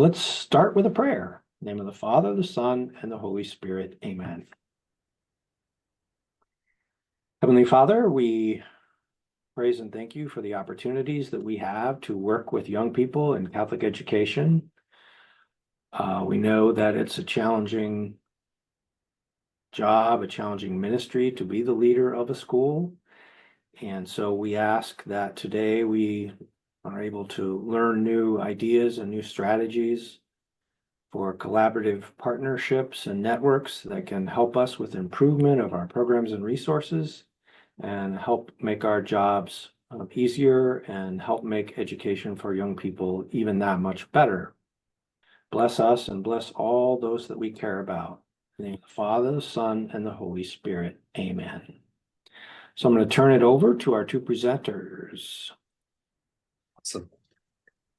let's start with a prayer. In the name of the Father, the Son, and the Holy Spirit. Amen. Heavenly Father, we praise and thank you for the opportunities that we have to work with young people in Catholic education. We know that it's a challenging job, a challenging ministry to be the leader of a school. And so we ask that today we are able to learn new ideas and new strategies for collaborative partnerships and networks that can help us with improvement of our programs and resources and help make our jobs easier and help make education for young people even that much better. Bless us and bless all those that we care about. In the name of the Father, the Son, and the Holy Spirit. Amen. So I'm going to turn it over to our two presenters. Awesome.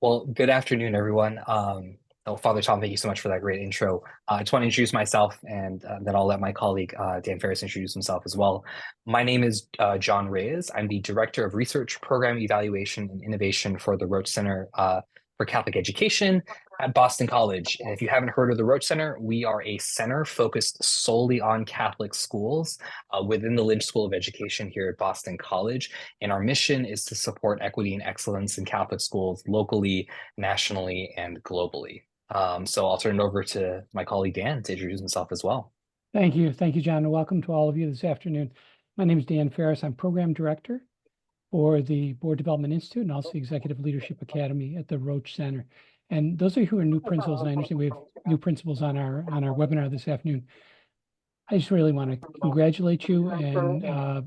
Well, good afternoon, everyone. Father Tom, thank you so much for that great intro. I just want to introduce myself, and then I'll let my colleague Dan Ferris introduce himself as well. My name is John Reyes. I'm the Director of Research, Program Evaluation, and Innovation for the Roche Center for Catholic Education at Boston College. And if you haven't heard of the Roche Center, we are a center focused solely on Catholic schools within the Lynch School of Education here at Boston College. And our mission is to support equity and excellence in Catholic schools locally, nationally, and globally. So I'll turn it over to my colleague Dan to introduce himself as well. Thank you. Thank you, John, and welcome to all of you this afternoon. My name is Dan Ferris. I'm Program Director for the Board Development Institute and also the Executive Leadership Academy at the Roche Center. And those of you who are new principals, and I understand we have new principals on our webinar this afternoon, I just really want to congratulate you and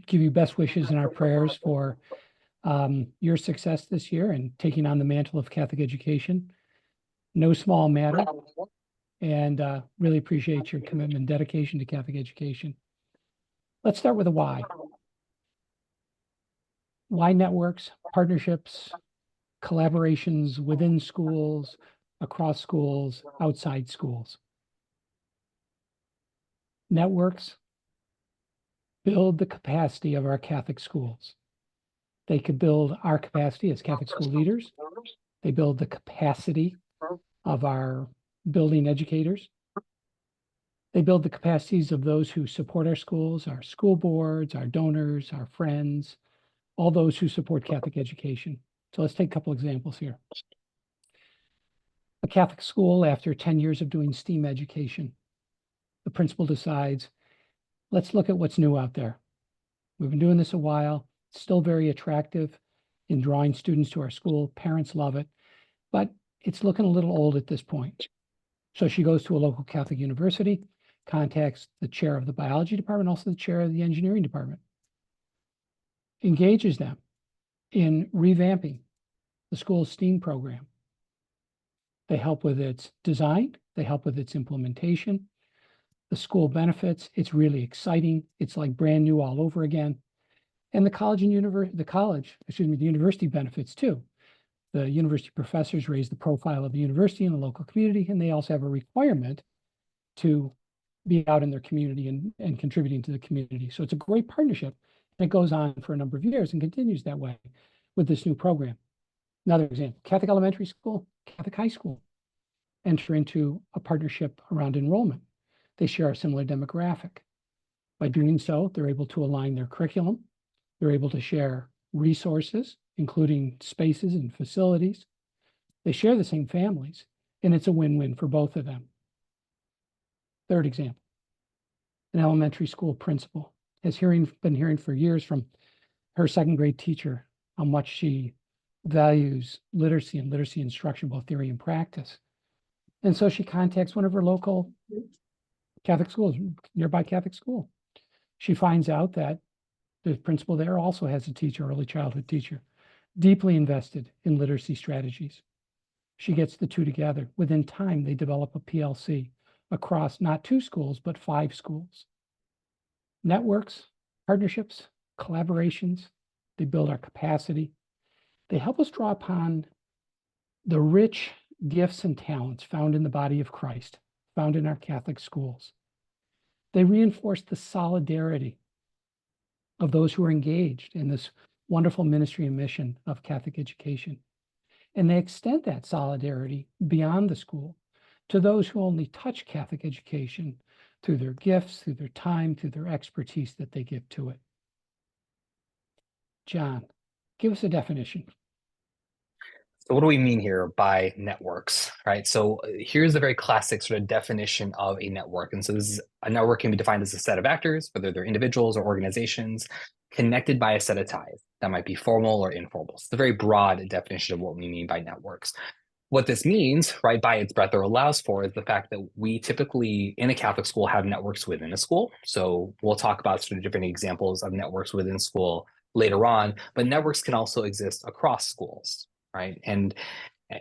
give you best wishes and our prayers for your success this year and taking on the mantle of Catholic education. No small matter, and really appreciate your commitment and dedication to Catholic education. Let's start with a why. Why networks, partnerships, collaborations within schools, across schools, outside schools. Networks build the capacity of our Catholic schools. They could build our capacity as Catholic school leaders. They build the capacity of our building educators. They build the capacities of those who support our schools, our school boards, our donors, our friends, all those who support Catholic education. So let's take a couple examples here. A Catholic school, after 10 years of doing STEAM education, the principal decides, let's look at what's new out there. We've been doing this a while. It's still very attractive in drawing students to our school. Parents love it, but it's looking a little old at this point. So she goes to a local Catholic university, contacts the chair of the biology department, also the chair of the engineering department, engages them in revamping the school's STEAM program. They help with its design, they help with its implementation. The school benefits, it's really exciting. It's like brand new all over again. And the university benefits too. The university professors raise the profile of the university in the local community, and they also have a requirement to be out in their community and contributing to the community. So it's a great partnership. And it goes on for a number of years and continues that way with this new program. Another example, Catholic elementary school, Catholic high school enter into a partnership around enrollment. They share a similar demographic. By doing so, they're able to align their curriculum. They're able to share resources, including spaces and facilities. They share the same families, and it's a win-win for both of them. Third example, an elementary school principal has been hearing for years from her second grade teacher how much she values literacy and literacy instruction, both theory and practice. And so she contacts one of her local Catholic schools, nearby Catholic school. She finds out that the principal there also has a teacher, early childhood teacher, deeply invested in literacy strategies. She gets the two together. Within time, they develop a PLC across not 2 schools, but 5 schools. Networks, partnerships, collaborations, they build our capacity. They help us draw upon the rich gifts and talents found in the body of Christ, found in our Catholic schools. They reinforce the solidarity of those who are engaged in this wonderful ministry and mission of Catholic education. And they extend that solidarity beyond the school to those who only touch Catholic education through their gifts, through their time, through their expertise that they give to it. John, give us a definition. So what do we mean here by networks, right? So here's the very classic sort of definition of a network. And so a network can be defined as a set of actors, whether they're individuals or organizations, connected by a set of ties that might be formal or informal. It's a very broad definition of what we mean by networks. What this means, right, by its breadth or allows for, is the fact that we typically in a Catholic school have networks within a school. So we'll talk about sort of different examples of networks within school later on, but networks can also exist across schools, right? And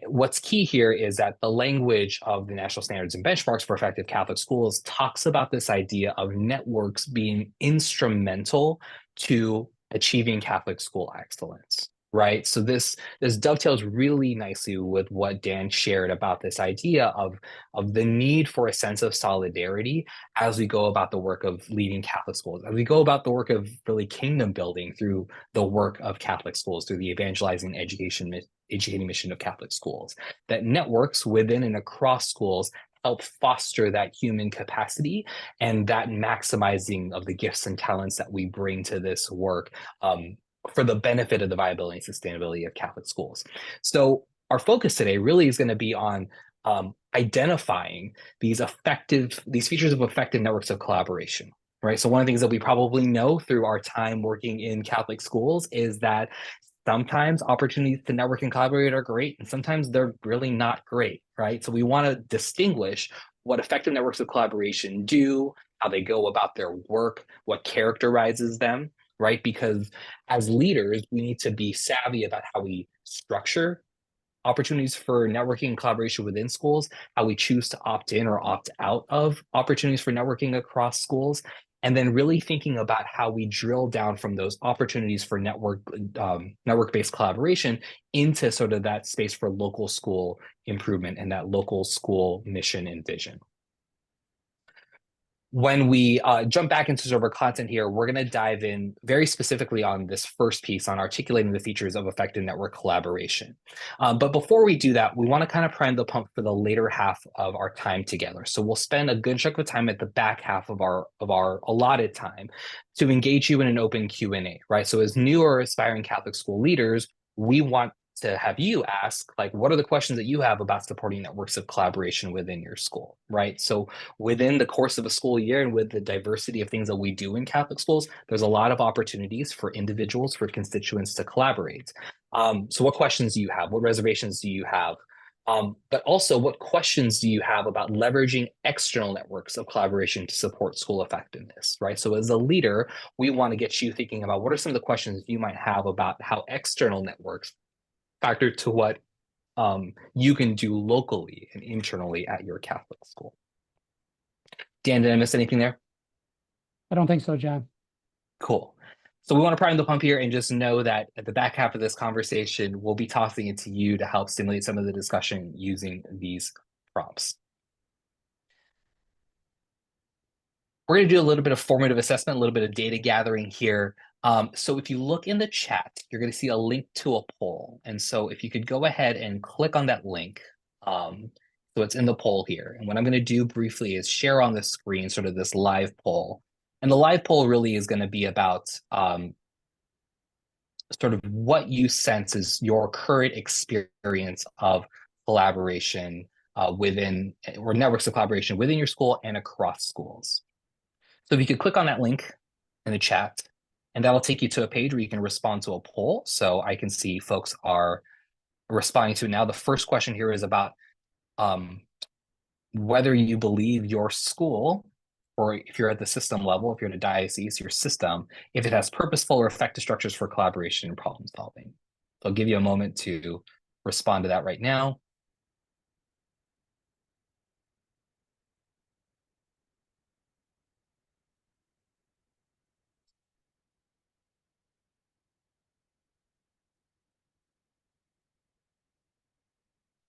what's key here is that the language of the National Standards and Benchmarks for Effective Catholic Schools talks about this idea of networks being instrumental to achieving Catholic school excellence, right? So this dovetails really nicely with what Dan shared about this idea of the need for a sense of solidarity as we go about the work of leading Catholic schools, as we go about the work of really kingdom building through the work of Catholic schools, through the evangelizing educating mission of Catholic schools, that networks within and across schools help foster that human capacity and that maximizing of the gifts and talents that we bring to this work for the benefit of the viability and sustainability of Catholic schools. So our focus today really is going to be on identifying these features of effective networks of collaboration, right? So one of the things that we probably know through our time working in Catholic schools is that sometimes opportunities to network and collaborate are great, and sometimes they're really not great, right? So we want to distinguish what effective networks of collaboration do, how they go about their work, what characterizes them, right? Because as leaders, we need to be savvy about how we structure opportunities for networking and collaboration within schools, how we choose to opt in or opt out of opportunities for networking across schools, and then really thinking about how we drill down from those opportunities for network-based collaboration into sort of that space for local school improvement and that local school mission and vision. When we jump back into sort of our content here, we're going to dive in very specifically on this first piece on articulating the features of effective network collaboration. But before we do that, we want to kind of prime the pump for the later half of our time together. So we'll spend a good chunk of time at the back half of our allotted time to engage you in an open Q&A, right? So as new or aspiring Catholic school leaders, we want to have you ask, like, what are the questions that you have about supporting networks of collaboration within your school, right? So within the course of a school year and with the diversity of things that we do in Catholic schools, there's a lot of opportunities for individuals, for constituents to collaborate. So what questions do you have? What reservations do you have? But also, what questions do you have about leveraging external networks of collaboration to support school effectiveness, right? So as a leader, we want to get you thinking about what are some of the questions you might have about how external networks factor to what you can do locally and internally at your Catholic school. Dan, did I miss anything there? I don't think so, John. Cool. So we want to prime the pump here and just know that at the back half of this conversation, we'll be tossing it to you to help stimulate some of the discussion using these prompts. We're going to do a little bit of formative assessment, a little bit of data gathering here. So if you look in the chat, you're going to see a link to a poll. And so if you could go ahead and click on that link. So it's in the poll here. And what I'm going to do briefly is share on the screen sort of this live poll. And the live poll really is going to be about sort of what you sense is your current experience of collaboration within, or networks of collaboration within your school and across schools. So if you could click on that link in the chat, and that'll take you to a page where you can respond to a poll. So I can see folks are responding to it now. The first question here is about whether you believe your school, or if you're at the system level, if you're at a diocese, your system, if it has purposeful or effective structures for collaboration and problem solving. So I'll give you a moment to respond to that right now.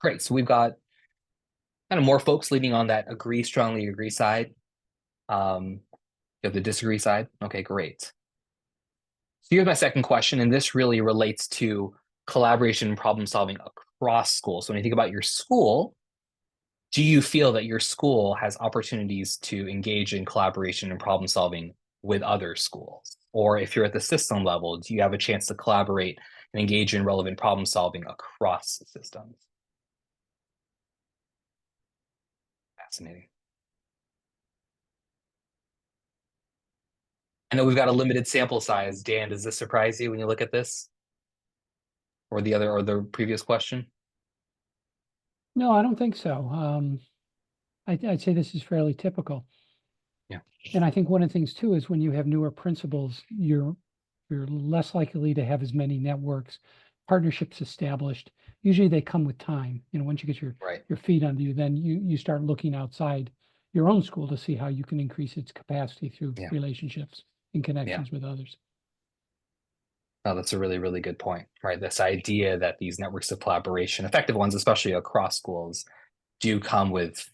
Great, so we've got kind of more folks leaning on that strongly agree side. You have the disagree side. Okay, great. So here's my second question, and this really relates to collaboration and problem solving across schools. So when you think about your school, do you feel that your school has opportunities to engage in collaboration and problem solving with other schools? Or if you're at the system level, do you have a chance to collaborate and engage in relevant problem solving across systems? Fascinating. I know we've got a limited sample size. Dan, does this surprise you when you look at this? Or the previous question? No, I don't think so. I'd say this is fairly typical. Yeah. And I think one of the things too is when you have newer principals, you're less likely to have as many networks, partnerships established. Usually they come with time. Once you get your Right. feet under you, then you start looking outside your own school to see how you can increase its capacity through relationships and connections with others. Oh, that's a really, really good point, right? This idea that these networks of collaboration, effective ones, especially across schools, do come with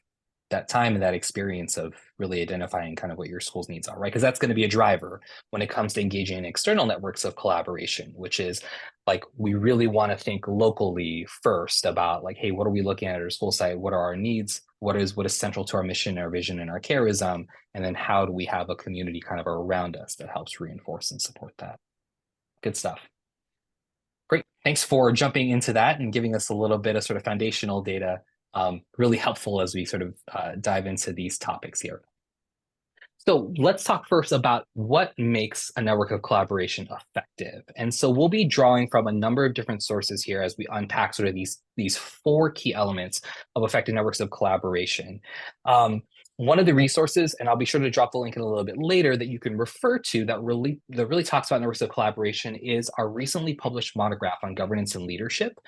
that time and that experience of really identifying kind of what your school's needs are, right? Because that's going to be a driver when it comes to engaging in external networks of collaboration, which is like, we really want to think locally first about like, hey, what are we looking at our school site? What are our needs? What is central to our mission, our vision, and our charism? And then how do we have a community kind of around us that helps reinforce and support that? Good stuff. Great. Thanks for jumping into that and giving us a little bit of sort of foundational data. Really helpful as we sort of dive into these topics here. So let's talk first about what makes a network of collaboration effective. And so we'll be drawing from a number of different sources here as we unpack sort of these four key elements of effective networks of collaboration. One of the resources, and I'll be sure to drop the link in a little bit later, that you can refer to that really talks about networks of collaboration is our recently published monograph on governance and leadership.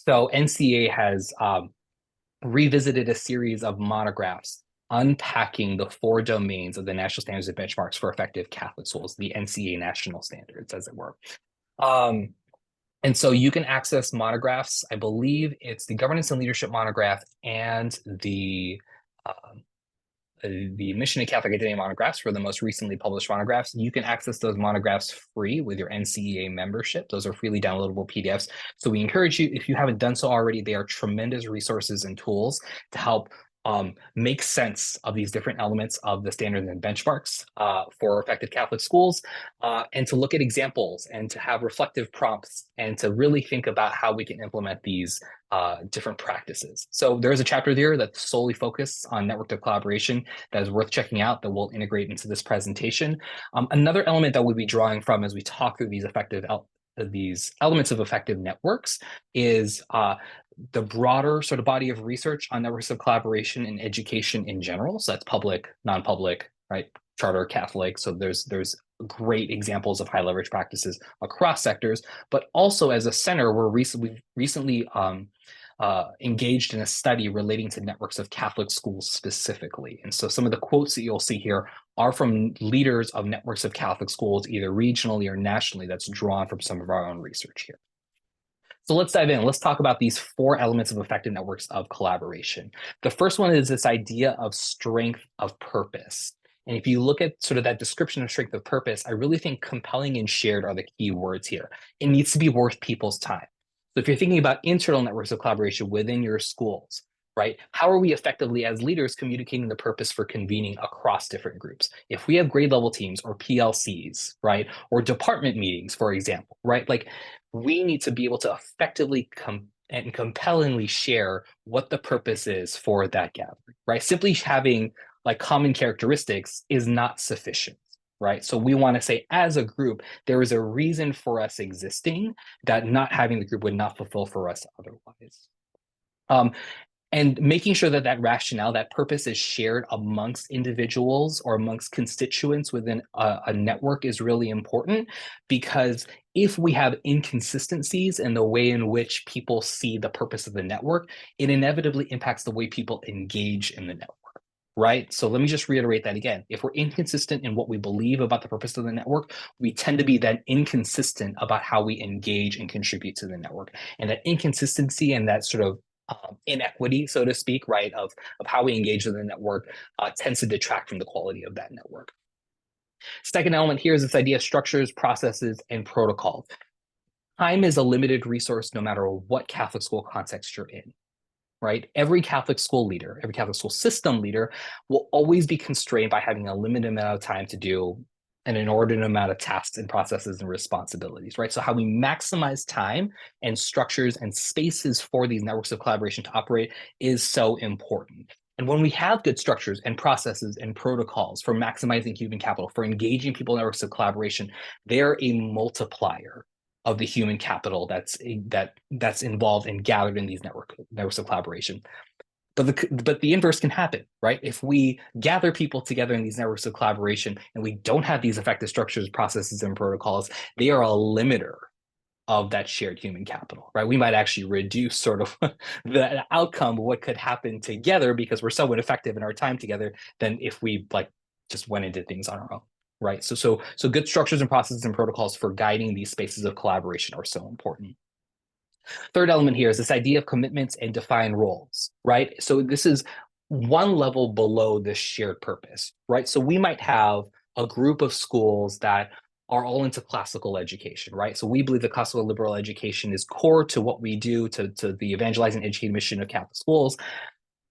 So NCA has revisited a series of monographs unpacking the four domains of the national standards and benchmarks for effective Catholic schools, the NCA national standards, as it were. And so you can access monographs. I believe it's the governance and leadership monograph and the Mission and Catholic Identity monographs for the most recently published monographs. You can access those monographs free with your NCEA membership. Those are freely downloadable PDFs. So we encourage you, if you haven't done so already, they are tremendous resources and tools to help make sense of these different elements of the standards and benchmarks for effective Catholic schools, and to look at examples and to have reflective prompts and to really think about how we can implement these different practices. So there is a chapter there that's solely focused on network of collaboration that is worth checking out that we'll integrate into this presentation. Another element that we'll be drawing from as we talk through these elements of effective networks is the broader sort of body of research on networks of collaboration in education in general. So that's public, non-public, right? Charter, Catholic. So there's great examples of high leverage practices across sectors, but also as a center, we've recently engaged in a study relating to networks of Catholic schools specifically. And so some of the quotes that you'll see here are from leaders of networks of Catholic schools, either regionally or nationally, that's drawn from some of our own research here. So let's dive in. Let's talk about these four elements of effective networks of collaboration. The first one is this idea of strength of purpose. And if you look at sort of that description of strength of purpose, I really think compelling and shared are the key words here. It needs to be worth people's time. So if you're thinking about internal networks of collaboration within your schools, right? How are we effectively as leaders communicating the purpose for convening across different groups? If we have grade level teams or PLCs, right? Or department meetings, for example, right? Like we need to be able to effectively and compellingly share what the purpose is for that gathering, right? Simply having like common characteristics is not sufficient, right? So we want to say as a group, there is a reason for us existing that not having the group would not fulfill for us otherwise. And making sure that that rationale, that purpose is shared amongst individuals or amongst constituents within a network is really important, because if we have inconsistencies in the way in which people see the purpose of the network, it inevitably impacts the way people engage in the network. Right? So let me just reiterate that again. If we're inconsistent in what we believe about the purpose of the network, we tend to be then inconsistent about how we engage and contribute to the network. And that inconsistency and that sort of inequity, so to speak, right, of how we engage in the network tends to detract from the quality of that network. Second element here is this idea of structures, processes, and protocols. Time is a limited resource no matter what Catholic school context you're in, right? Every Catholic school leader, every Catholic school system leader will always be constrained by having a limited amount of time to do an inordinate amount of tasks and processes and responsibilities, right? So how we maximize time and structures and spaces for these networks of collaboration to operate is so important. And when we have good structures and processes and protocols for maximizing human capital, for engaging people in networks of collaboration, they're a multiplier of the human capital that's involved and gathered in these networks of collaboration. But the inverse can happen, right? If we gather people together in these networks of collaboration and we don't have these effective structures, processes, and protocols, they are a limiter of that shared human capital, right? We might actually reduce sort of the outcome of what could happen together because we're so ineffective in our time together than if we like just went and did things on our own, right? So good structures and processes and protocols for guiding these spaces of collaboration are so important. Third element here is this idea of commitments and defined roles, right? So this is one level below this shared purpose, right? So we might have a group of schools that are all into classical education, right? So we believe that classical liberal education is core to what we do, to the evangelizing educating mission of Catholic schools.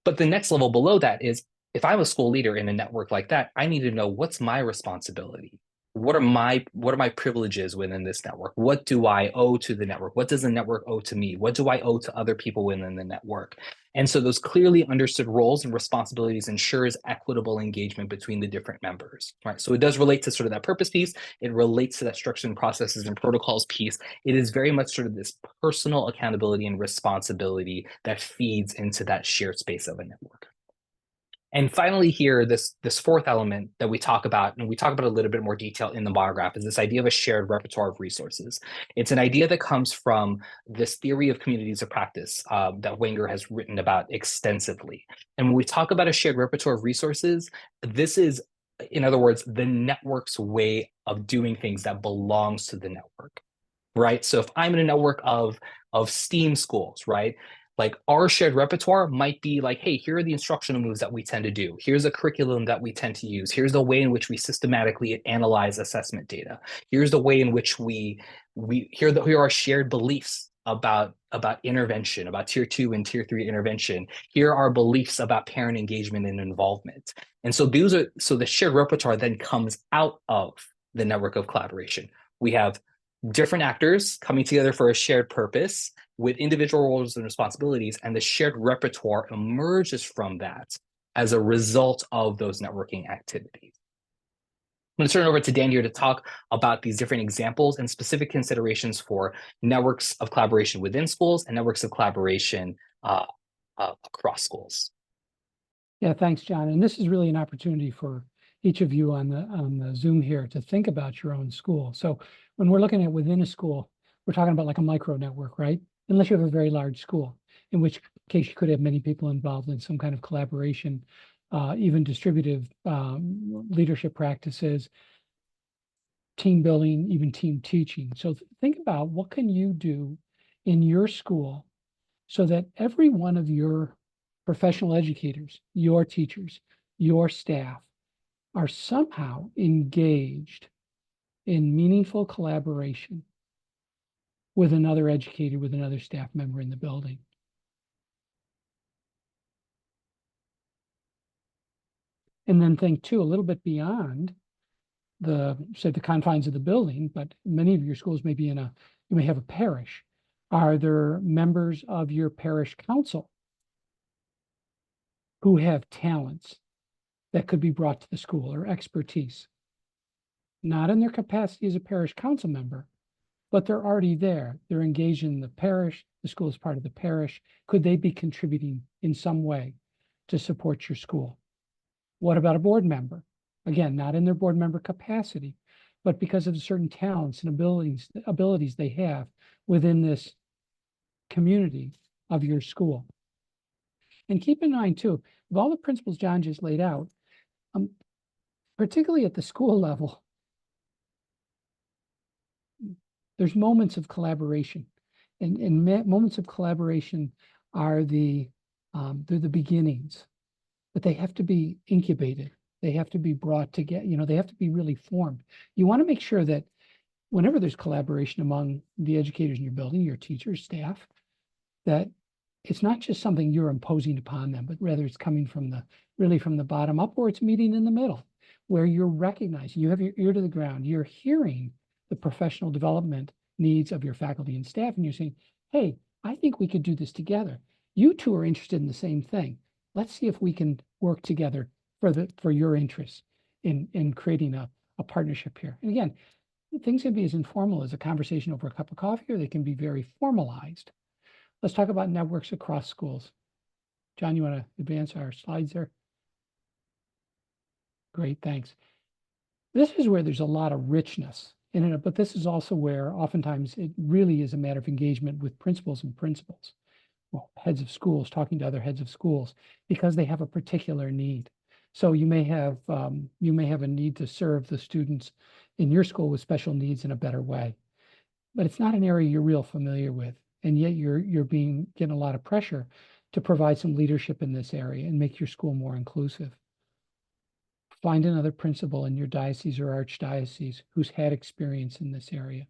But the next level below that is, if I'm a school leader in a network like that, I need to know what's my responsibility. What are my privileges within this network? What do I owe to the network? What does the network owe to me? What do I owe to other people within the network? And so those clearly understood roles and responsibilities ensures equitable engagement between the different members, right? So it does relate to sort of that purpose piece. It relates to that structure and processes and protocols piece. It is very much sort of this personal accountability and responsibility that feeds into that shared space of a network. And finally here, this fourth element that we talk about, and we talk about a little bit more detail in the monograph, is this idea of a shared repertoire of resources. It's an idea that comes from this theory of communities of practice that Wenger has written about extensively. And when we talk about a shared repertoire of resources, this is, in other words, the network's way of doing things that belongs to the network, right? So if I'm in a network of STEAM schools, right? Like our shared repertoire might be like, hey, here are the instructional moves that we tend to do. Here's a curriculum that we tend to use. Here's the way in which we systematically analyze assessment data. Here's the way in which here are our shared beliefs about intervention, about tier 2 and tier 3 intervention. Here are beliefs about parent engagement and involvement. And so the shared repertoire then comes out of the network of collaboration. We have different actors coming together for a shared purpose with individual roles and responsibilities, and the shared repertoire emerges from that as a result of those networking activities. I'm going to turn it over to Dan here to talk about these different examples and specific considerations for networks of collaboration within schools and networks of collaboration across schools. Yeah, thanks, John. And this is really an opportunity for each of you on the Zoom here to think about your own school. So when we're looking at within a school, we're talking about like a micro network, right? Unless you have a very large school, in which case you could have many people involved in some kind of collaboration, even distributive leadership practices, team building, even team teaching. So think about what can you do in your school so that every one of your professional educators, your teachers, your staff are somehow engaged in meaningful collaboration with another educator, with another staff member in the building. And then think too, a little bit beyond the confines of the building, but many of your schools may be you may have a parish. Are there members of your parish council who have talents that could be brought to the school or expertise? Not in their capacity as a parish council member, but they're already there. They're engaged in the parish. The school is part of the parish. Could they be contributing in some way to support your school? What about a board member? Again, not in their board member capacity, but because of certain talents and abilities they have within this community of your school. And keep in mind too, of all the principles John just laid out, particularly at the school level, there's moments of collaboration, and moments of collaboration are they're the beginnings, but they have to be incubated. They have to be brought together. They have to be really formed. You want to make sure that whenever there's collaboration among the educators in your building, your teachers, staff, that it's not just something you're imposing upon them, but rather it's coming from really from the bottom up, or it's meeting in the middle, where you're recognizing, you have your ear to the ground, you're hearing the professional development needs of your faculty and staff, and you're saying, hey, I think we could do this together. You two are interested in the same thing. Let's see if we can work together for your interests in creating a partnership here. And again, things can be as informal as a conversation over a cup of coffee, or they can be very formalized. Let's talk about networks across schools. John, you want to advance our slides there? Great, thanks. This is where there's a lot of richness in it, but this is also where oftentimes it really is a matter of engagement with principals and principals, well, heads of schools, talking to other heads of schools, because they have a particular need. So you may have a need to serve the students in your school with special needs in a better way, but it's not an area you're real familiar with, and yet you're getting a lot of pressure to provide some leadership in this area and make your school more inclusive. Find another principal in your diocese or archdiocese who's had experience in this area.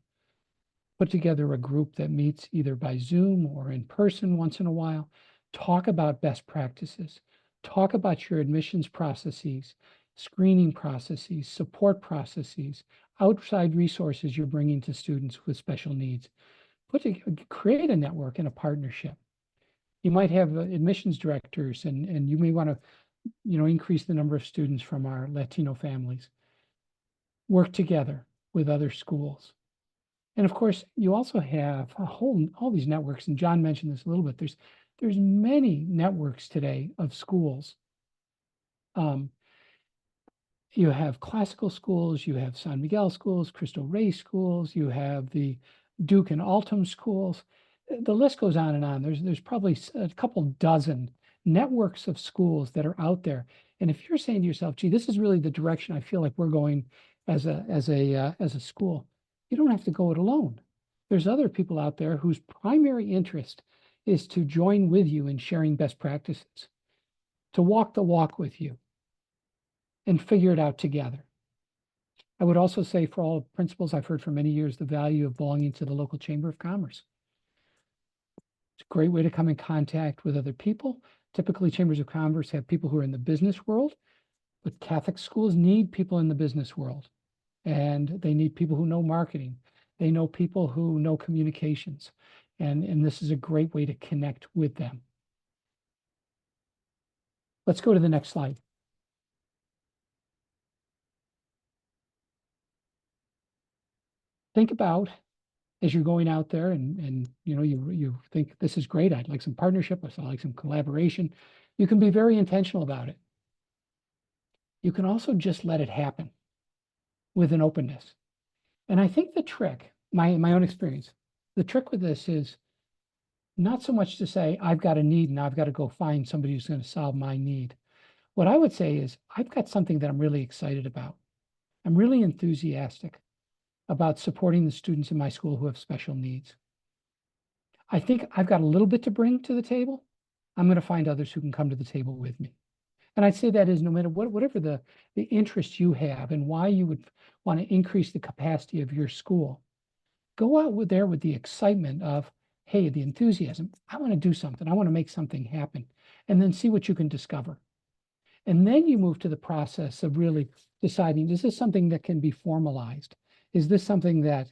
Put together a group that meets either by Zoom or in person once in a while. Talk about best practices. Talk about your admissions processes, screening processes, support processes, outside resources you're bringing to students with special needs. Create a network and a partnership. You might have admissions directors, and you may want to, increase the number of students from our Latino families. Work together with other schools. And of course, you also have all these networks, and John mentioned this a little bit. There's many networks today of schools. You have classical schools, you have San Miguel schools, Cristo Rey schools, you have the Duke and Altum schools. The list goes on and on. There's probably a couple dozen networks of schools that are out there. And if you're saying to yourself, gee, this is really the direction I feel like we're going as a school, you don't have to go it alone. There's other people out there whose primary interest is to join with you in sharing best practices, to walk the walk with you and figure it out together. I would also say, for all principals, I've heard for many years the value of belonging to the local Chamber of Commerce. It's a great way to come in contact with other people. Typically, chambers of commerce have people who are in the business world, but Catholic schools need people in the business world, and they need people who know marketing. They know people who know communications, and this is a great way to connect with them. Let's go to the next slide. Think about, as you're going out there and you think this is great, I'd like some partnership, I'd like some collaboration. You can be very intentional about it. You can also just let it happen with an openness. And I think the trick, my own experience, the trick with this is not so much to say, I've got a need and I've got to go find somebody who's going to solve my need. What I would say is, I've got something that I'm really excited about. I'm really enthusiastic about supporting the students in my school who have special needs. I think I've got a little bit to bring to the table. I'm going to find others who can come to the table with me. And I'd say that is no matter whatever the interest you have and why you would want to increase the capacity of your school, go out there with the excitement of, hey, the enthusiasm. I want to do something. I want to make something happen. And then see what you can discover. And then you move to the process of really deciding, is this something that can be formalized? Is this something that,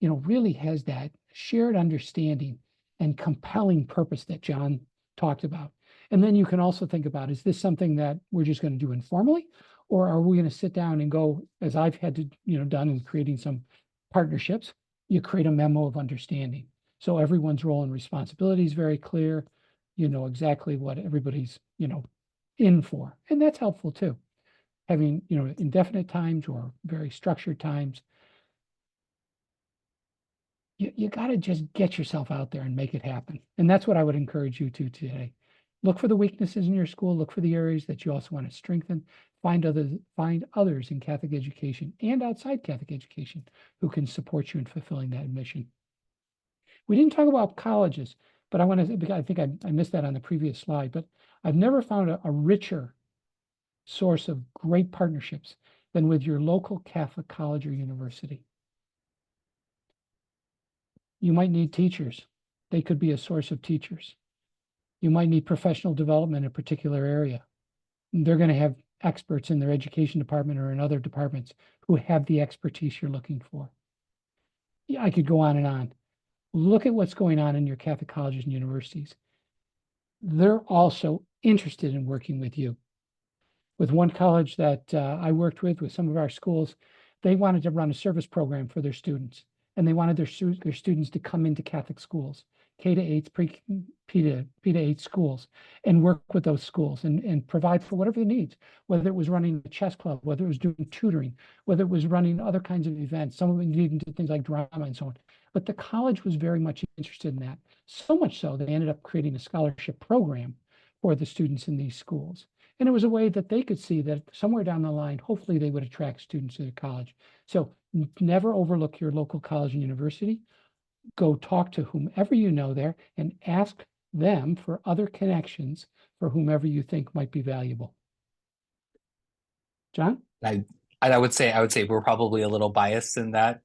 really has that shared understanding and compelling purpose that John talked about? And then you can also think about, is this something that we're just going to do informally? Or are we going to sit down and go, as I've had to, done in creating some partnerships, you create a memo of understanding. So everyone's role and responsibility is very clear. You know exactly what everybody's, in for. And that's helpful too. Having, indefinite times or very structured times. You got to just get yourself out there and make it happen. And that's what I would encourage you to today. Look for the weaknesses in your school. Look for the areas that you also want to strengthen. Find others in Catholic education and outside Catholic education who can support you in fulfilling that mission. We didn't talk about colleges, but I think I missed that on the previous slide, but I've never found a richer source of great partnerships than with your local Catholic college or university. You might need teachers. They could be a source of teachers. You might need professional development in a particular area. They're going to have experts in their education department or in other departments who have the expertise you're looking for. Yeah, I could go on and on. Look at what's going on in your Catholic colleges and universities. They're also interested in working with you. With one college that I worked with some of our schools, they wanted to run a service program for their students, and they wanted their students to come into Catholic schools, K to 8, P to 8 schools, and work with those schools and provide for whatever they need, whether it was running a chess club, whether it was doing tutoring, whether it was running other kinds of events. Some of them even did things like drama and so on. But the college was very much interested in that, so much so they ended up creating a scholarship program for the students in these schools. And it was a way that they could see that somewhere down the line, hopefully they would attract students to their college. So never overlook your local college and university. Go talk to whomever you know there and ask them for other connections for whomever you think might be valuable. John? I would say we're probably a little biased in that,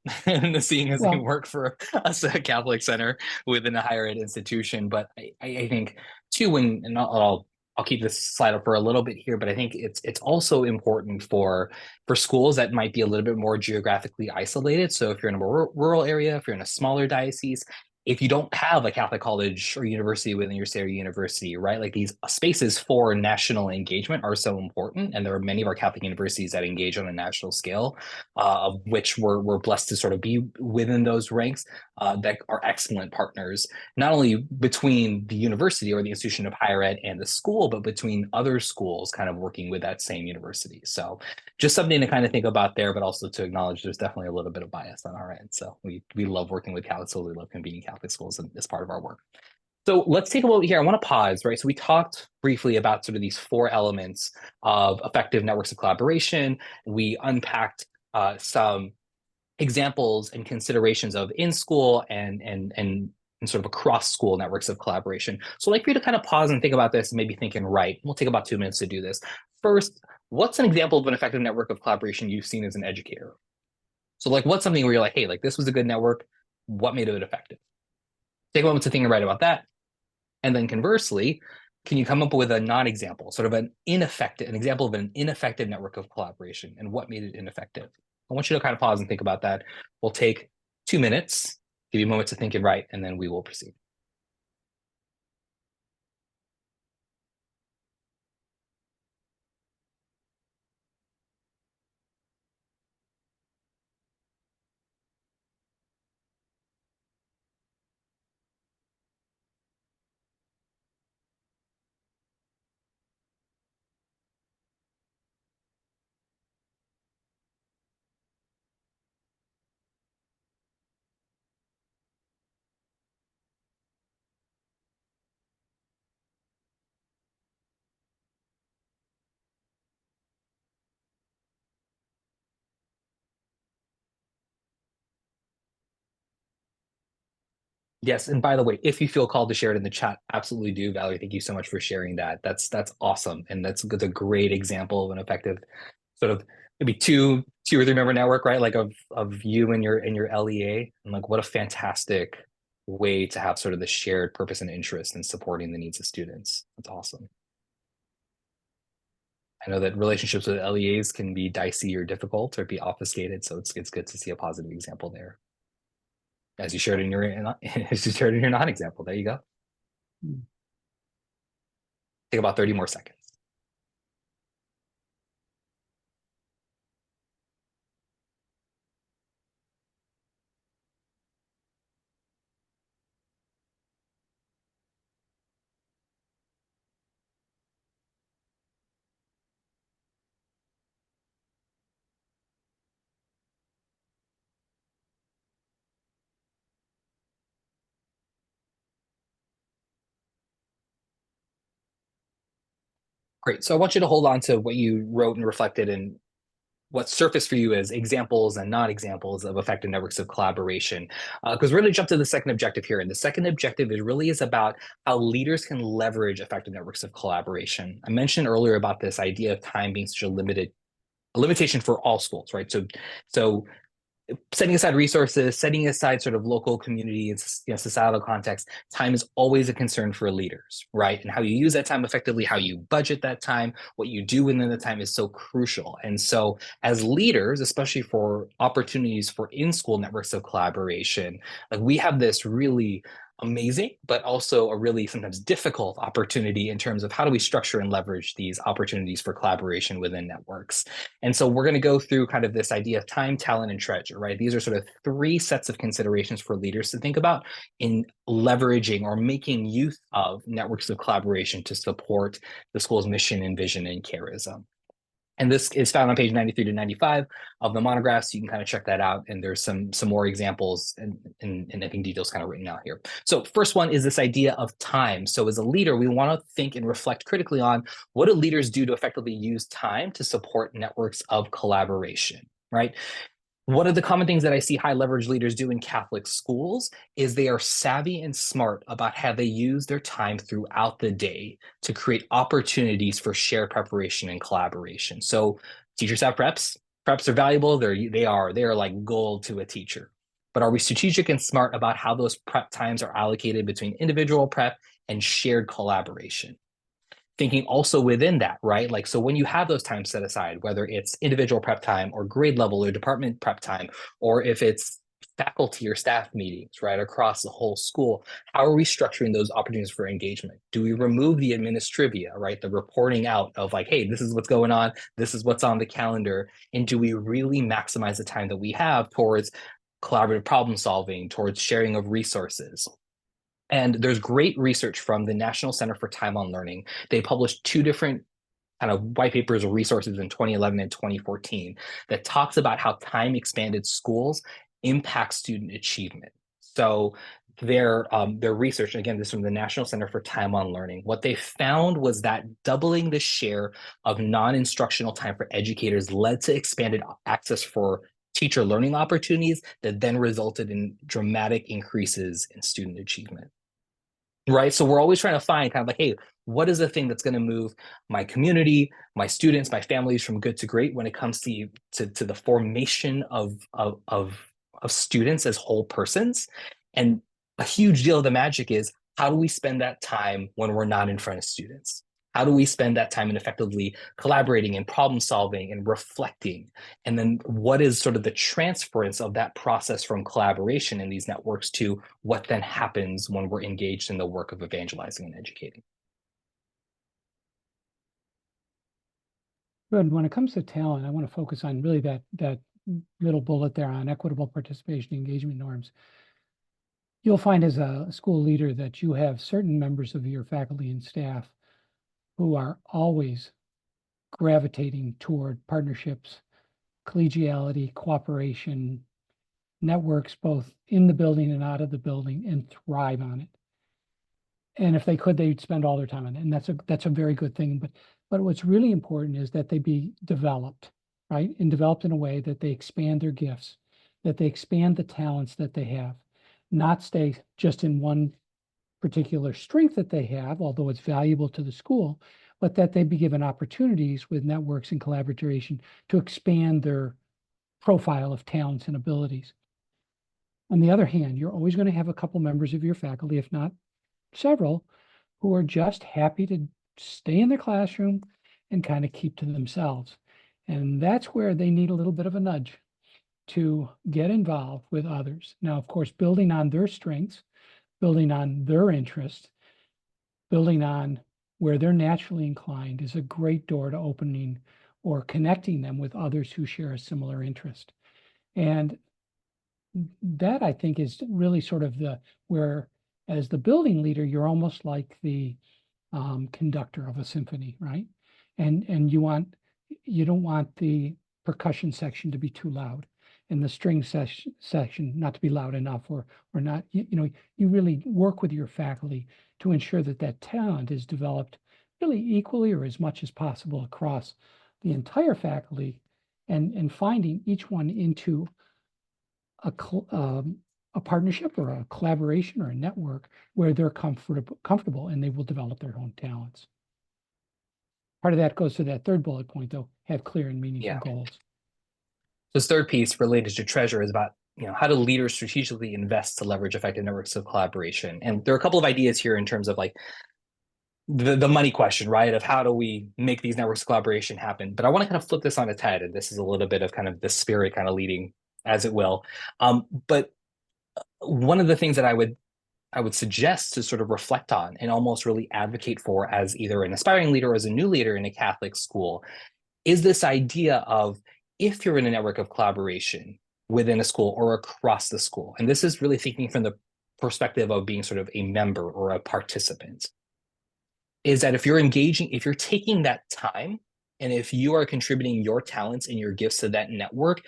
seeing as we work for us at a Catholic center within a higher ed institution. But I think too, and I'll keep this slide up for a little bit here, but I think it's also important for schools that might be a little bit more geographically isolated. So if you're in a more rural area, if you're in a smaller diocese, if you don't have a Catholic college or university within your state or university, right? Like these spaces for national engagement are so important. And there are many of our Catholic universities that engage on a national scale, of which we're blessed to sort of be within those ranks, that are excellent partners, not only between the university or the institution of higher ed and the school, but between other schools kind of working with that same university. So just something to kind of think about there, but also to acknowledge there's definitely a little bit of bias on our end. So we love working with Catholic schools. We love convening Catholic schools as part of our work. So let's take a moment here. I want to pause, right? So we talked briefly about sort of these 4 elements of effective networks of collaboration. We unpacked some examples and considerations of in-school and sort of across school networks of collaboration. So I'd like for you to kind of pause and think about this and maybe think and write. We'll take about 2 minutes to do this. First, what's an example of an effective network of collaboration you've seen as an educator? So like, what's something where you're like, hey, like this was a good network. What made it effective? Take a moment to think and write about that. And then conversely, can you come up with a non-example, sort of an example of an ineffective network of collaboration and what made it ineffective? I want you to kind of pause and think about that. We'll take 2 minutes, give you a moment to think and write, and then we will proceed. Yes, and by the way, if you feel called to share it in the chat, absolutely do. Valerie, thank you so much for sharing that. That's awesome, and that's a great example of an effective sort of maybe two or three member network, right? Like of you and your LEA, and like what a fantastic way to have sort of the shared purpose and interest in supporting the needs of students. That's awesome. I know that relationships with LEAs can be dicey or difficult or be obfuscated, so it's good to see a positive example there. As you shared in your non-example. There you go. Take about 30 more seconds. Great. So I want you to hold on to what you wrote and reflected and what surfaced for you as examples and non-examples of effective networks of collaboration. Because we're going to jump to the second objective here. And the second objective is about how leaders can leverage effective networks of collaboration. I mentioned earlier about this idea of time being such a limitation for all schools, right? So setting aside resources, setting aside sort of local community and societal context, time is always a concern for leaders, right? And how you use that time effectively, how you budget that time, what you do within the time is so crucial. And so as leaders, especially for opportunities for in-school networks of collaboration, like we have this really amazing, but also a really sometimes difficult opportunity in terms of how do we structure and leverage these opportunities for collaboration within networks. And so we're going to go through kind of this idea of time, talent, and treasure, right? These are sort of three sets of considerations for leaders to think about in leveraging or making use of networks of collaboration to support the school's mission and vision and charism. And this is found on page 93 to 95 of the monograph, so you can kind of check that out. And there's some more examples and I think details kind of written out here. So first one is this idea of time. So as a leader, we want to think and reflect critically on what do leaders do to effectively use time to support networks of collaboration, right? One of the common things that I see high leverage leaders do in Catholic schools is they are savvy and smart about how they use their time throughout the day to create opportunities for shared preparation and collaboration. So teachers have preps. Preps are valuable. They are like gold to a teacher. But are we strategic and smart about how those prep times are allocated between individual prep and shared collaboration? Thinking also within that, right? Like, so when you have those times set aside, whether it's individual prep time or grade level or department prep time, or if it's faculty or staff meetings, right, across the whole school, how are we structuring those opportunities for engagement? Do we remove the administrivia, right, the reporting out of like, hey, this is what's going on, this is what's on the calendar, and do we really maximize the time that we have towards collaborative problem solving, towards sharing of resources? And there's great research from the National Center for Time on Learning. They published two different kind of white papers or resources in 2011 and 2014 that talks about how time expanded schools impact student achievement. So their research, and again, this is from the National Center for Time on Learning, what they found was that doubling the share of non-instructional time for educators led to expanded access for teacher learning opportunities that then resulted in dramatic increases in student achievement. Right. So we're always trying to find kind of like, hey, what is the thing that's going to move my community, my students, my families from good to great when it comes to the formation of students as whole persons? And a huge deal of the magic is how do we spend that time when we're not in front of students? How do we spend that time in effectively collaborating and problem solving and reflecting? And then what is sort of the transference of that process from collaboration in these networks to what then happens when we're engaged in the work of evangelizing and educating? Good. When it comes to talent, I want to focus on really that little bullet there on equitable participation engagement norms. You'll find as a school leader that you have certain members of your faculty and staff who are always gravitating toward partnerships, collegiality, cooperation, networks, both in the building and out of the building, and thrive on it. And if they could, they'd spend all their time on it. And that's a very good thing. But what's really important is that they be developed, right? And developed in a way that they expand their gifts, that they expand the talents that they have, not stay just in one particular strength that they have, although it's valuable to the school, but that they be given opportunities with networks and collaboration to expand their profile of talents and abilities. On the other hand, you're always going to have a couple members of your faculty, if not several, who are just happy to stay in their classroom and kind of keep to themselves. And that's where they need a little bit of a nudge to get involved with others. Now, of course, building on their strengths, building on their interests, building on where they're naturally inclined is a great door to opening or connecting them with others who share a similar interest. And that, I think, is really sort of where, as the building leader, you're almost like the conductor of a symphony, right? And you don't want the percussion section to be too loud and the string section not to be loud enough or not. You really work with your faculty to ensure that talent is developed really equally or as much as possible across the entire faculty, and finding each one into a partnership or a collaboration or a network where they're comfortable and they will develop their own talents. Part of that goes to that third bullet point, though, have clear and meaningful goals. This third piece related to treasure is about, how do leaders strategically invest to leverage effective networks of collaboration? And there are a couple of ideas here in terms of like the money question, right? Of how do we make these networks of collaboration happen? But I want to kind of flip this on its head, and this is a little bit of kind of the spirit kind of leading as it will. But one of the things that I would suggest to sort of reflect on and almost really advocate for as either an aspiring leader or as a new leader in a Catholic school is this idea of, if you're in a network of collaboration within a school or across the school, and this is really thinking from the perspective of being sort of a member or a participant, is that if you're taking that time and if you are contributing your talents and your gifts to that network,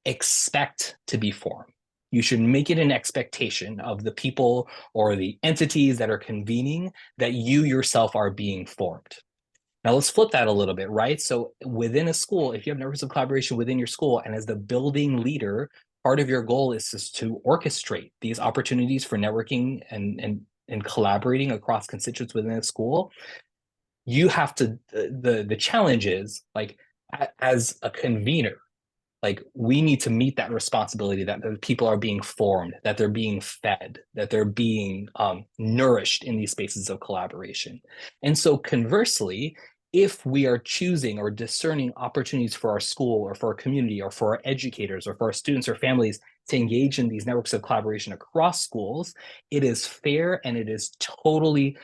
expect to be formed. You should make it an expectation of the people or the entities that are convening that you yourself are being formed. Now let's flip that a little bit, right? So within a school, if you have networks of collaboration within your school, and as the building leader, part of your goal is just to orchestrate these opportunities for networking and collaborating across constituents within a school. You have to, the challenge is like, as a convener, like we need to meet that responsibility that the people are being formed, that they're being fed, that they're being nourished in these spaces of collaboration. And so conversely, if we are choosing or discerning opportunities for our school or for our community or for our educators or for our students or families to engage in these networks of collaboration across schools, it is fair and it is totally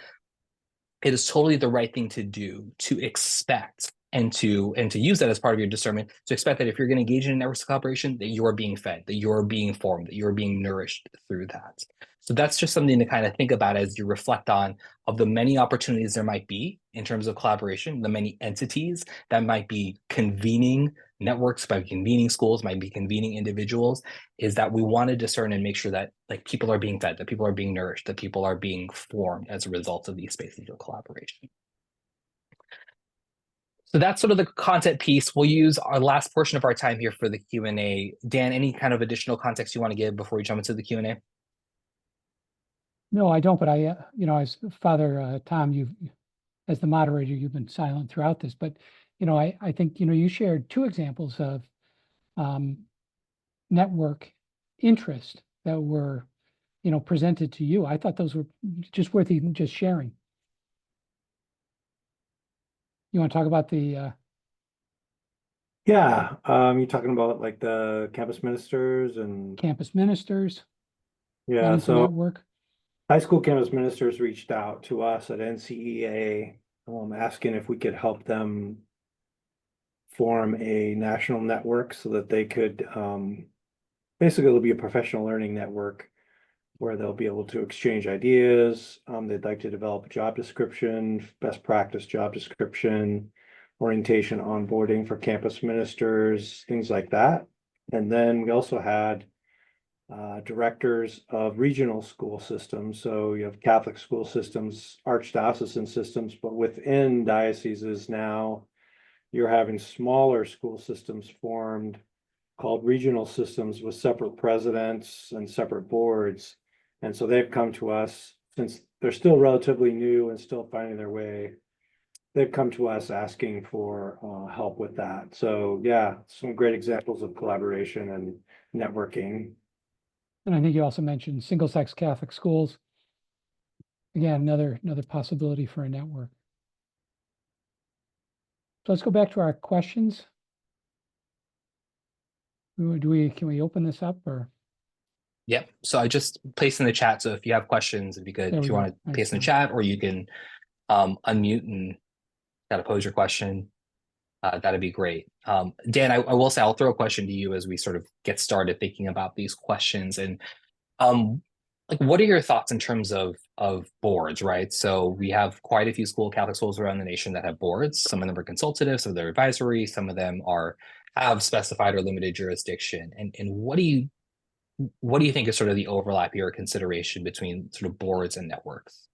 the right thing to do, to expect and to use that as part of your discernment, to expect that if you're going to engage in networks of collaboration, that you're being fed, that you're being formed, that you're being nourished through that. So that's just something to kind of think about as you reflect on of the many opportunities there might be in terms of collaboration, the many entities that might be convening networks, by convening schools, might be convening individuals, is that we want to discern and make sure that like people are being fed, that people are being nourished, that people are being formed as a result of these spaces of collaboration. So that's sort of the content piece. We'll use our last portion of our time here for the Q&A. Dan, any kind of additional context you want to give before we jump into the Q&A? No, I don't, but I, as Father Tom, as the moderator, you've been silent throughout this, but, I think, you shared two examples of network interest that were, presented to you. I thought those were just worth even just sharing. You want to talk about the, Yeah, you're talking about like the campus ministers and campus ministers, yeah, wanting to so network? high school campus ministers reached out to us at NCEA, asking if we could help them form a national network so that they could, basically it'll be a professional learning network where they'll be able to exchange ideas. They'd like to develop a job description, best practice job description, orientation, onboarding for campus ministers, things like that. And then we also had directors of regional school systems. So you have Catholic school systems, archdiocesan systems, but within dioceses now, you're having smaller school systems formed called regional systems with separate presidents and separate boards. And so they've come to us, since they're still relatively new and still finding their way, they've come to us asking for help with that. So yeah, some great examples of collaboration and networking. And I think you also mentioned single-sex Catholic schools. Again, another possibility for a network. So let's go back to our questions. Can we open this up or? Yep. So I just placed in the chat. So if you have questions, if you want to paste in the chat, or you can unmute and kind of pose your question, that'd be great. Dan, I will say, I'll throw a question to you as we sort of get started thinking about these questions. And like, what are your thoughts in terms of boards, right? So we have quite a few Catholic schools around the nation that have boards. Some of them are consultative, some of them are advisory, some of them have specified or limited jurisdiction. And what do you think is sort of the overlap here or consideration between sort of boards and networks?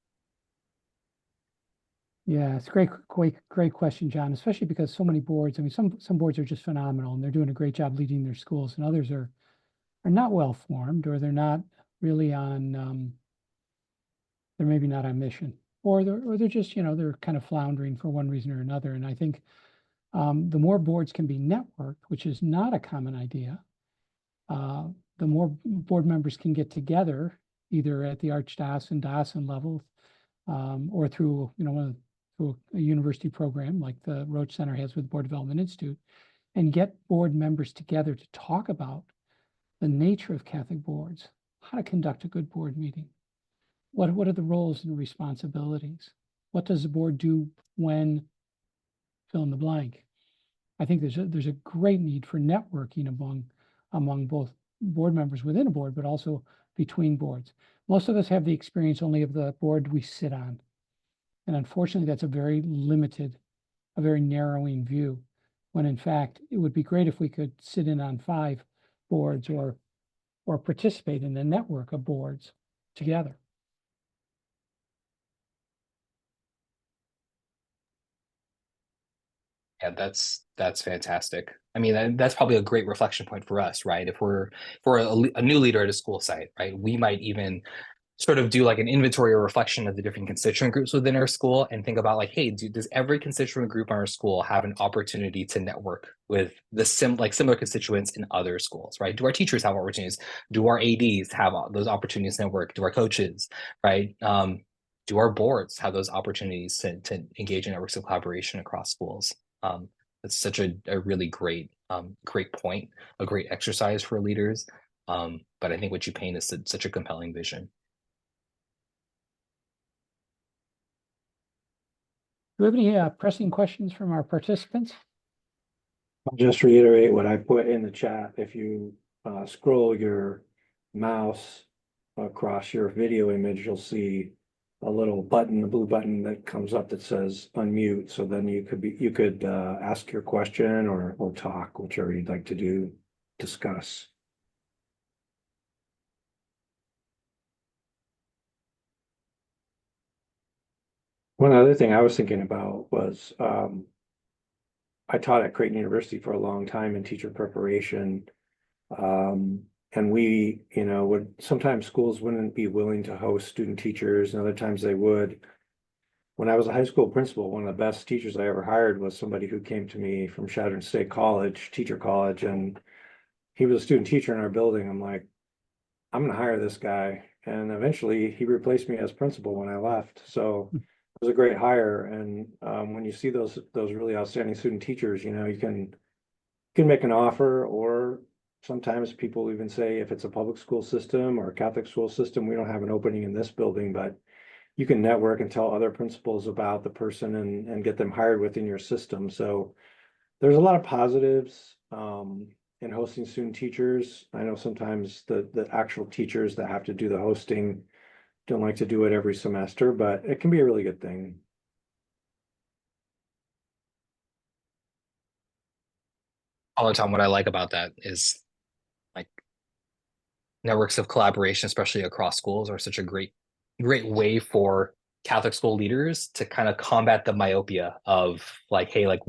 Yeah, it's a great question, John, especially because so many boards, I mean, some boards are just phenomenal and they're doing a great job leading their schools, and others are not well formed, or they're not really on, they're maybe not on mission, or they're just, they're kind of floundering for one reason or another. And I think The more boards can be networked, which is not a common idea, the more board members can get together, either at the archdiocesan, diocesan level, or through, through a university program like the Roche Center has with Board Development Institute, and get board members together to talk about the nature of Catholic boards, how to conduct a good board meeting, what are the roles and responsibilities, what does the board do when fill in the blank. I think there's a great need for networking among both board members within a board, but also between boards. Most of us have the experience only of the board we sit on. And unfortunately, that's a very limited, a very narrowing view, when in fact, it would be great if we could sit in on 5 boards or participate in a network of boards together. Yeah, that's fantastic. I mean, that's probably a great reflection point for us, right? If we're a new leader at a school site, right? We might even sort of do like an inventory or reflection of the different constituent groups within our school and think about like, hey, does every constituent group in our school have an opportunity to network with the similar constituents in other schools, right? Do our teachers have opportunities? Do our ADs have those opportunities to network? Do our coaches, right? Do our boards have those opportunities to engage in networks of collaboration across schools? That's such a really great point, a great exercise for leaders. But I think what you paint is such a compelling vision. Do we have any pressing questions from our participants? I'll just reiterate what I put in the chat. If you scroll your mouse across your video image, you'll see a little button, a blue button that comes up that says unmute. So then you could ask your question or talk, whichever you'd like to discuss. One other thing I was thinking about was I taught at Creighton University for a long time in teacher preparation. And we, sometimes schools wouldn't be willing to host student teachers, and other times they would. When I was a high school principal, one of the best teachers I ever hired was somebody who came to me from Chadron State College, teacher college, and he was a student teacher in our building. I'm like, I'm going to hire this guy. And eventually he replaced me as principal when I left. So it was a great hire. And when you see those really outstanding student teachers, you can make an offer, or sometimes people even say, if it's a public school system or a Catholic school system, we don't have an opening in this building, but you can network and tell other principals about the person and get them hired within your system. So there's a lot of positives in hosting student teachers. I know sometimes the actual teachers that have to do the hosting don't like to do it every semester, but it can be a really good thing. All the time, what I like about that is like networks of collaboration, especially across schools, are such a great way for Catholic school leaders to kind of combat the myopia of like, hey, like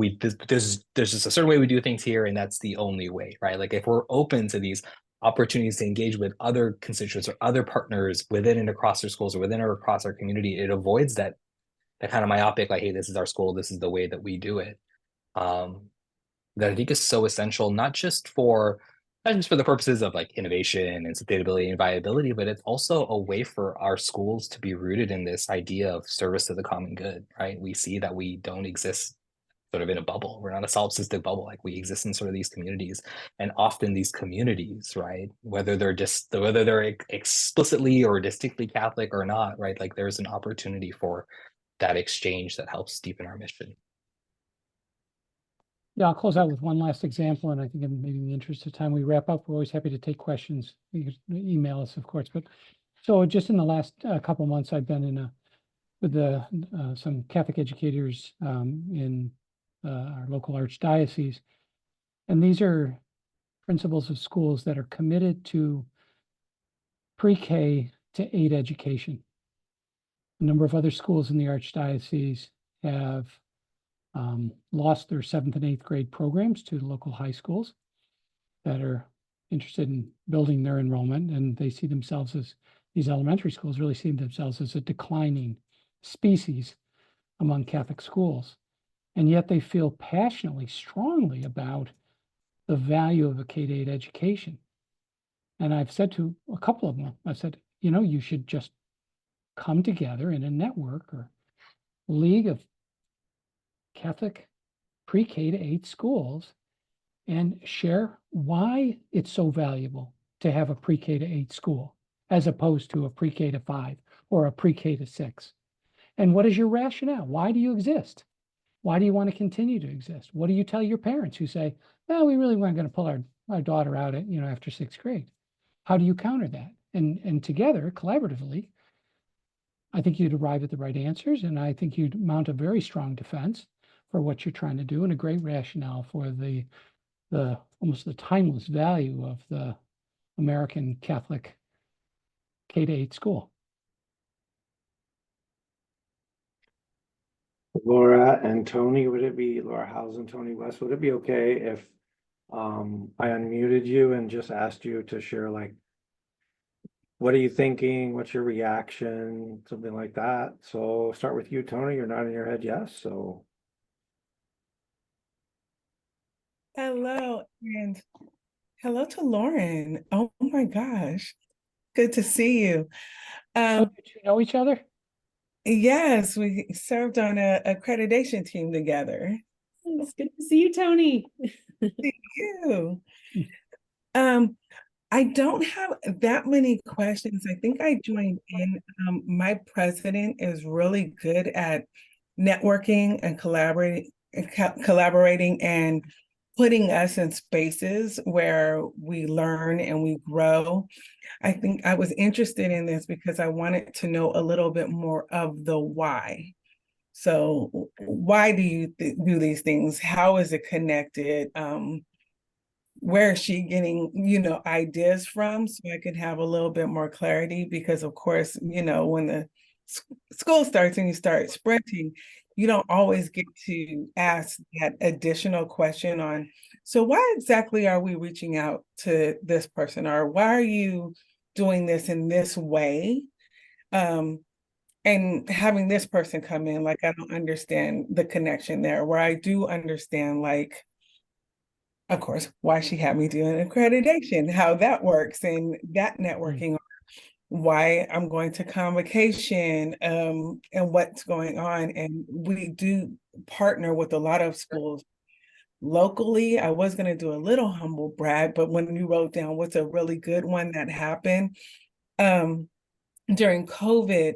there's just a certain way we do things here, and that's the only way, right? Like if we're open to these opportunities to engage with other constituents or other partners within and across their schools or within or across our community, it avoids that kind of myopic, like, hey, this is our school, this is the way that we do it. That I think is so essential, not just for the purposes of like innovation and sustainability and viability, but it's also a way for our schools to be rooted in this idea of service to the common good, right? We see that we don't exist sort of in a bubble. We're not a solipsistic bubble. Like we exist in sort of these communities, and often these communities, right, whether they're explicitly or distinctly Catholic or not, right, like there's an opportunity for that exchange that helps deepen our mission. Yeah, I'll close out with one last example, and I think maybe in the interest of time we wrap up. We're always happy to take questions. You can email us, of course. But so just in the last couple of months, I've been with some Catholic educators in our local archdiocese, and these are principals of schools that are committed to pre-K to 8 education. A number of other schools in the archdiocese have lost their 7th and 8th grade programs to local high schools that are interested in building their enrollment, and they see themselves as, these elementary schools really see themselves as a declining species among Catholic schools. and yet they feel passionately, strongly about the value of a K-8 education. And I've said to a couple of them, I said, you should just come together in a network or league of Catholic pre-K to 8 schools and share why it's so valuable to have a pre-K to 8 school as opposed to a pre-K to 5 or a pre-K to 6. And what is your rationale? Why do you exist? Why do you want to continue to exist? What do you tell your parents who say, "No, we really weren't going to pull our daughter out at, after 6th grade"? How do you counter that? And together, collaboratively, I think you'd arrive at the right answers, and I think you'd mount a very strong defense for what you're trying to do, and a great rationale for the almost the timeless value of the American Catholic K-8 school. Laura and Tony, Laura Howes and Tony West, would it be okay if I unmuted you and just asked you to share, like, what are you thinking? What's your reaction? Something like that. So start with you, Tony. You're nodding your head yes. So Hello, and hello to Lauren. Oh my gosh, good to see you. So did you know each other? Yes, we served on a accreditation team together. It's good to see you, Tony. Thank you. I don't have that many questions. I think I joined in. My president is really good at networking and collaborating and putting us in spaces where we learn and we grow. I think I was interested in this because I wanted to know a little bit more of the why. So why do you do these things? How is it connected? Where is she getting, ideas from, so I could have a little bit more clarity? Because of course, when the school starts and you start sprinting, you don't always get to ask that additional question on, so why exactly are we reaching out to this person, or why are you doing this in this way? And having this person come in, like, I don't understand the connection there, where I do understand, like, of course, why she had me do an accreditation, how that works, and that networking, why I'm going to convocation, and what's going on. And we do partner with a lot of schools locally. I was going to do a little humble brag, but when you wrote down what's a really good one that happened, during COVID,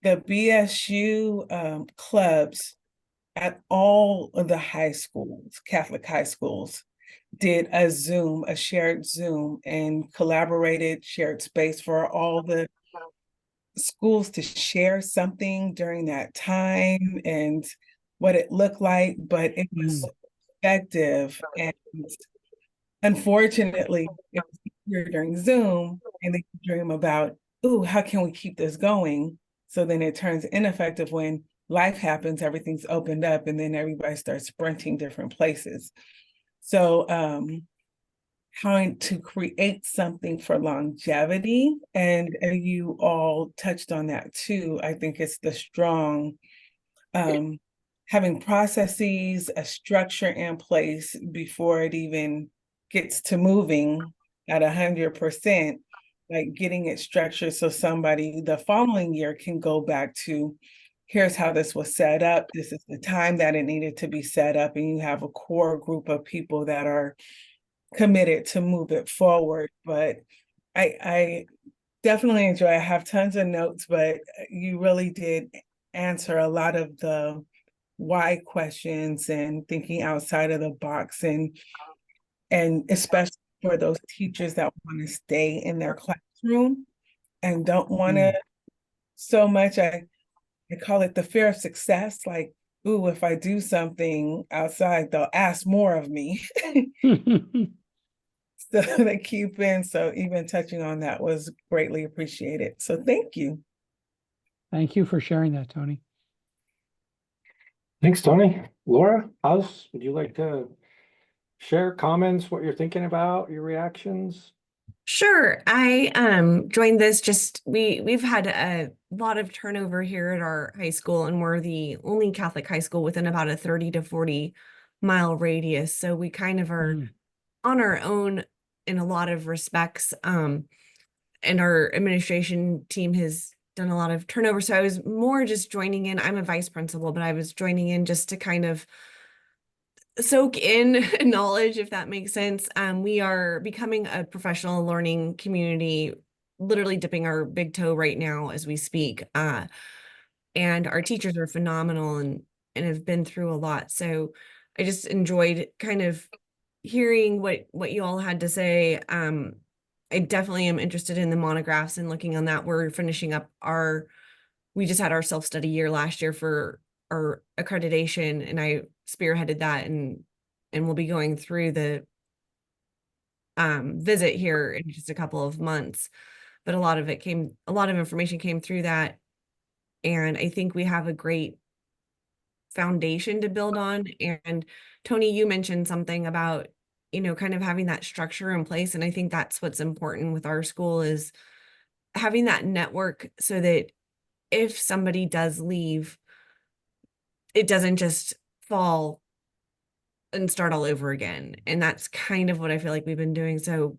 the BSU clubs at all of the high schools, Catholic high schools, did a shared Zoom, and collaborated, shared space for all the schools to share something during that time and what it looked like, but it was so effective. And unfortunately, it was easier during Zoom, and they dream about, ooh, how can we keep this going? So then it turns ineffective when life happens, everything's opened up, and then everybody starts sprinting different places. So trying to create something for longevity, and you all touched on that too. I think it's the strong having processes, a structure in place before it even gets to moving at 100%, like getting it structured so somebody the following year can go back to, here's how this was set up. This is the time that it needed to be set up. And you have a core group of people that are committed to move it forward. But I definitely enjoy, I have tons of notes, but you really did answer a lot of the why questions and thinking outside of the box, and especially for those teachers that want to stay in their classroom and don't want to so much. I call it the fear of success. Like, ooh, if I do something outside, they'll ask more of me. So they keep in. So even touching on that was greatly appreciated. So thank you. Thank you for sharing that, Tony. thanks, Tony. Laura, would you like to share comments, what you're thinking about, your reactions? Sure. I joined this just we've had a lot of turnover here at our high school, and we're the only Catholic high school within about a 30 to 40-mile radius. So we kind of are on our own in a lot of respects. And our administration team has done a lot of turnover. So I was more just joining in. I'm a vice principal, but I was joining in just to kind of soak in knowledge, if that makes sense. We are becoming a professional learning community, literally dipping our big toe right now as we speak. And our teachers are phenomenal and have been through a lot. So I just enjoyed kind of hearing what you all had to say. I definitely am interested in the monographs and looking on that. We're finishing up we just had our self-study year last year for our accreditation, and I spearheaded that, and we'll be going through the visit here in just a couple of months. But a lot of information came through that, and I think we have a great foundation to build on. And Tony, you mentioned something about, kind of having that structure in place, and I think that's what's important with our school is having that network so that if somebody does leave, it doesn't just fall and start all over again. And that's kind of what I feel like we've been doing. So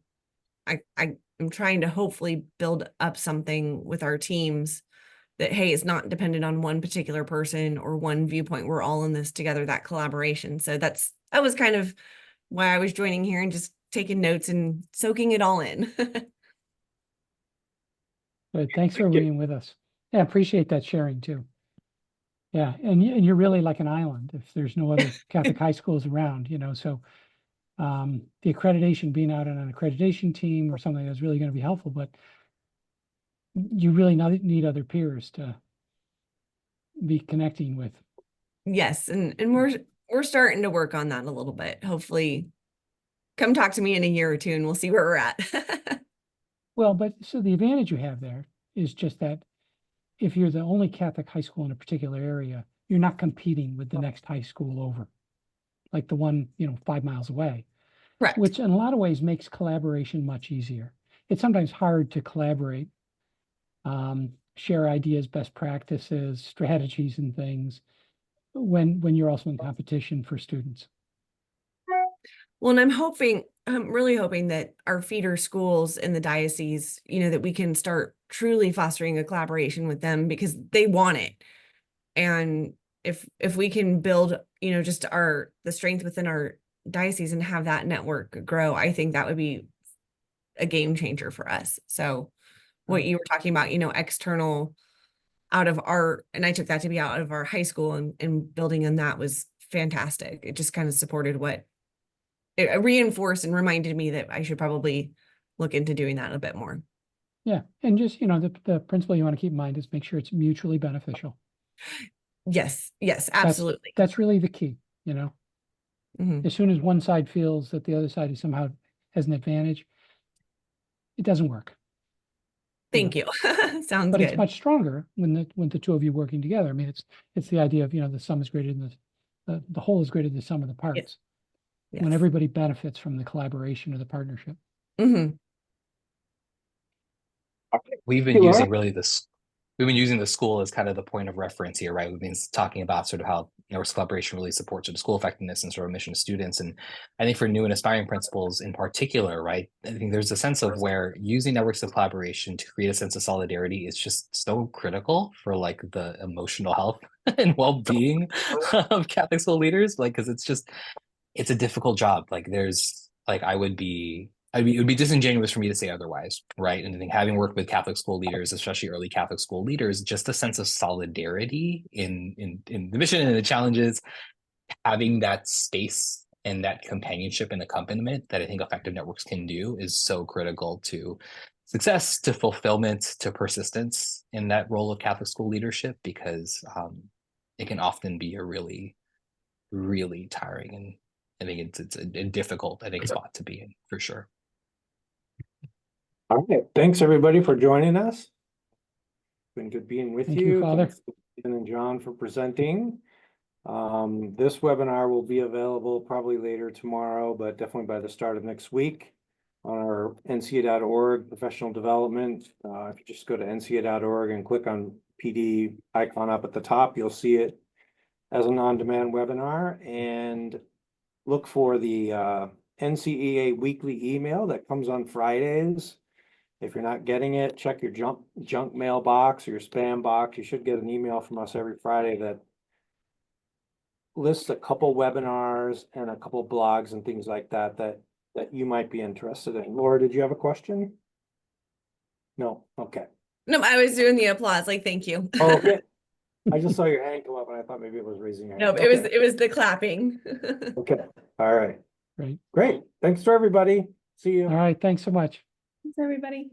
I'm trying to hopefully build up something with our teams that, hey, it's not dependent on one particular person or one viewpoint. We're all in this together, that collaboration. So that was kind of why I was joining here and just taking notes and soaking it all in. But thanks for being with us. Yeah, appreciate that sharing too. Yeah, and you're really like an island if there's no other Catholic high schools around, so the accreditation, being out on an accreditation team or something is really going to be helpful, but you really need other peers to be connecting with. Yes, and we're starting to work on that a little bit. Hopefully come talk to me in a year or two and we'll see where we're at. Well, but so the advantage you have there is just that if you're the only Catholic high school in a particular area, you're not competing with the next high school over, like the one, 5 miles away. Correct. Which in a lot of ways makes collaboration much easier. It's sometimes hard to collaborate, share ideas, best practices, strategies, and things when you're also in competition for students. Well, and I'm really hoping that our feeder schools in the diocese, that we can start truly fostering a collaboration with them because they want it. And if we can build, just the strength within our diocese and have that network grow, I think that would be a game changer for us. So what you were talking about, external and I took that to be out of our high school and building on that was fantastic. It just kind of supported it reinforced and reminded me that I should probably look into doing that a bit more. Yeah. And just, the principle you want to keep in mind is make sure it's mutually beneficial. Yes, absolutely. That's really the key, Mm-hmm. As soon as one side feels that the other side is somehow has an advantage, it doesn't work. Thank you. Sounds but good. It's much stronger when the two of you working together. I mean, it's the idea of, the sum is greater than the whole is greater than the sum of the parts. Yes. When everybody benefits from the collaboration or the partnership. Mm-hmm. We've been using the school as kind of the point of reference here, right? We've been talking about sort of how networks collaboration really supports sort of school effectiveness and sort of mission of students. And I think for new and aspiring principals in particular, right, I think there's a sense of where using networks of collaboration to create a sense of solidarity is just so critical for like the emotional health and well-being of Catholic school leaders. Like, because it's a difficult job. Like it would be disingenuous for me to say otherwise, right? And I think having worked with Catholic school leaders, especially early Catholic school leaders, just a sense of solidarity in the mission and the challenges, having that space and that companionship and accompaniment that I think effective networks can do is so critical to success, to fulfillment, to persistence in that role of Catholic school leadership, because it can often be a really, really tiring and I think it's a difficult, spot to be in for sure. All right. Thanks, everybody, for joining us. It's been good being with Thank you. you, Father. Thanks to Stephen and John for presenting. This webinar will be available probably later tomorrow, but definitely by the start of next week on our NCA.org professional development. If you just go to NCA.org and click on PD icon up at the top, you'll see it as an on-demand webinar, and look for the NCEA weekly email that comes on Fridays. If you're not getting it, check your junk mailbox or your spam box. You should get an email from us every Friday that lists a couple webinars and a couple blogs and things like that that you might be interested in. Laura, did you have a question? No? Okay. No, I was doing the applause, like, thank you. Oh, okay. I just saw your hand come up and I thought maybe it was raising your No, hand. it was the clapping. Okay. All right. Great. Great. Thanks to everybody. See you. All right. Thanks so much. Thanks, everybody.